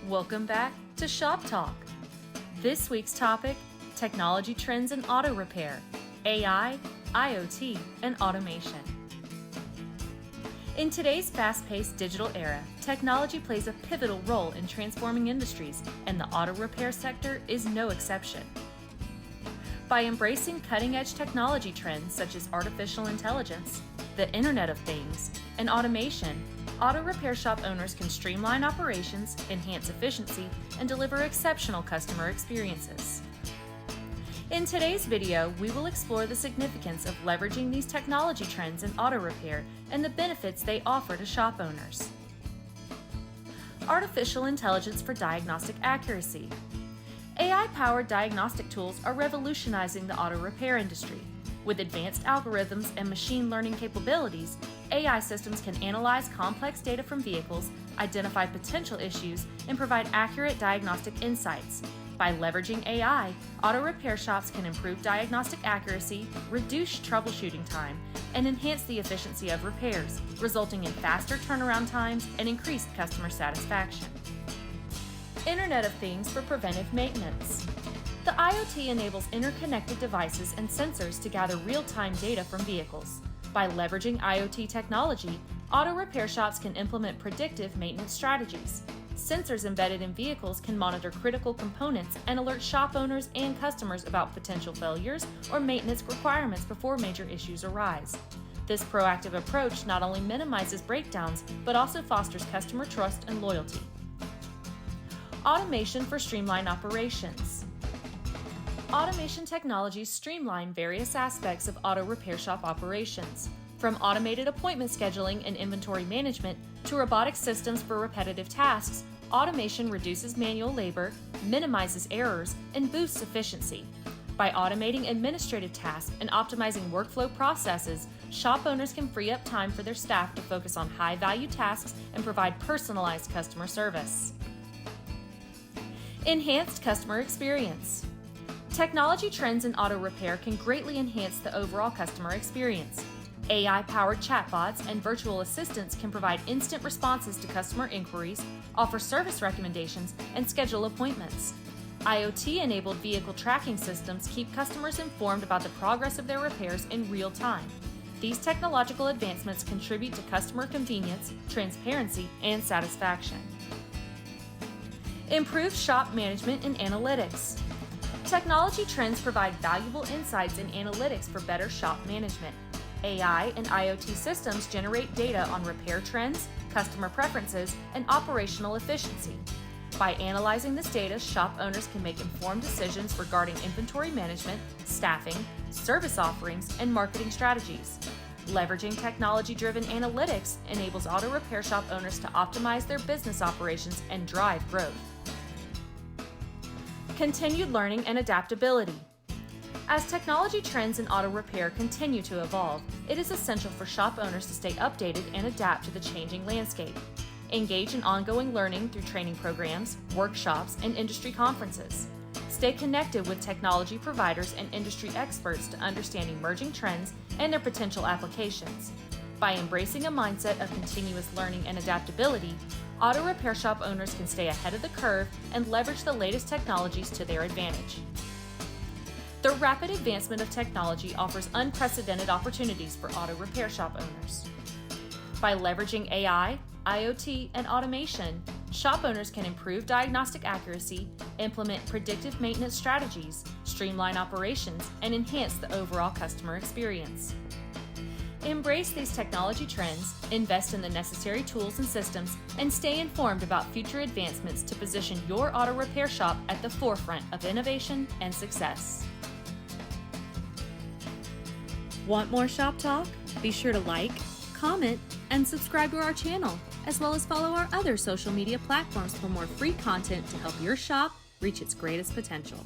Welcome back to ShopTalk. This week's topic, technology trends in auto repair, AI, IoT, and automation. In today's fast-paced digital era, technology plays a pivotal role in transforming industries, and the auto repair sector is no exception. By embracing cutting-edge technology trends such as artificial intelligence, the Internet of Things, and automation, auto repair shop owners can streamline operations, enhance efficiency, and deliver exceptional customer experiences. In today's video, we will explore the significance of leveraging these technology trends in auto repair and the benefits they offer to shop owners. Artificial intelligence for diagnostic accuracy. AI-powered diagnostic tools are revolutionizing the auto repair industry. With advanced algorithms and machine learning capabilities, AI systems can analyze complex data from vehicles, identify potential issues, and provide accurate diagnostic insights. By leveraging AI, auto repair shops can improve diagnostic accuracy, reduce troubleshooting time, and enhance the efficiency of repairs, resulting in faster turnaround times and increased customer satisfaction. Internet of Things for preventive maintenance. The IoT enables interconnected devices and sensors to gather real-time data from vehicles. By leveraging IoT technology, auto repair shops can implement predictive maintenance strategies. Sensors embedded in vehicles can monitor critical components and alert shop owners and customers about potential failures or maintenance requirements before major issues arise. This proactive approach not only minimizes breakdowns, but also fosters customer trust and loyalty. Automation for streamlined operations. Automation technologies streamline various aspects of auto repair shop operations, from automated appointment scheduling and inventory management to robotic systems for repetitive tasks. Automation reduces manual labor, minimizes errors, and boosts efficiency. By automating administrative tasks and optimizing workflow processes, shop owners can free up time for their staff to focus on high-value tasks and provide personalized customer service. Enhanced customer experience. Technology trends in auto repair can greatly enhance the overall customer experience. AI-powered chatbots and virtual assistants can provide instant responses to customer inquiries, offer service recommendations, and schedule appointments. IoT-enabled vehicle tracking systems keep customers informed about the progress of their repairs in real time. These technological advancements contribute to customer convenience, transparency, and satisfaction. Improved shop management and analytics. Technology trends provide valuable insights and analytics for better shop management. AI and IoT systems generate data on repair trends, customer preferences, and operational efficiency. By analyzing this data, shop owners can make informed decisions regarding inventory management, staffing, service offerings, and marketing strategies. Leveraging technology-driven analytics enables auto repair shop owners to optimize their business operations and drive growth. Continued learning and adaptability. As technology trends in auto repair continue to evolve, it is essential for shop owners to stay updated and adapt to the changing landscape. Engage in ongoing learning through training programs, workshops, and industry conferences. Stay connected with technology providers and industry experts to understand emerging trends and their potential applications. By embracing a mindset of continuous learning and adaptability, auto repair shop owners can stay ahead of the curve and leverage the latest technologies to their advantage. The rapid advancement of technology offers unprecedented opportunities for auto repair shop owners. By leveraging AI, IoT, and automation, shop owners can improve diagnostic accuracy, implement predictive maintenance strategies, streamline operations, and enhance the overall customer experience. Embrace these technology trends, invest in the necessary tools and systems, and stay informed about future advancements to position your auto repair shop at the forefront of innovation and success. Want more Shop Talk? Be sure to like, comment, and subscribe to our channel, as well as follow our other social media platforms for more free content to help your shop reach its greatest potential.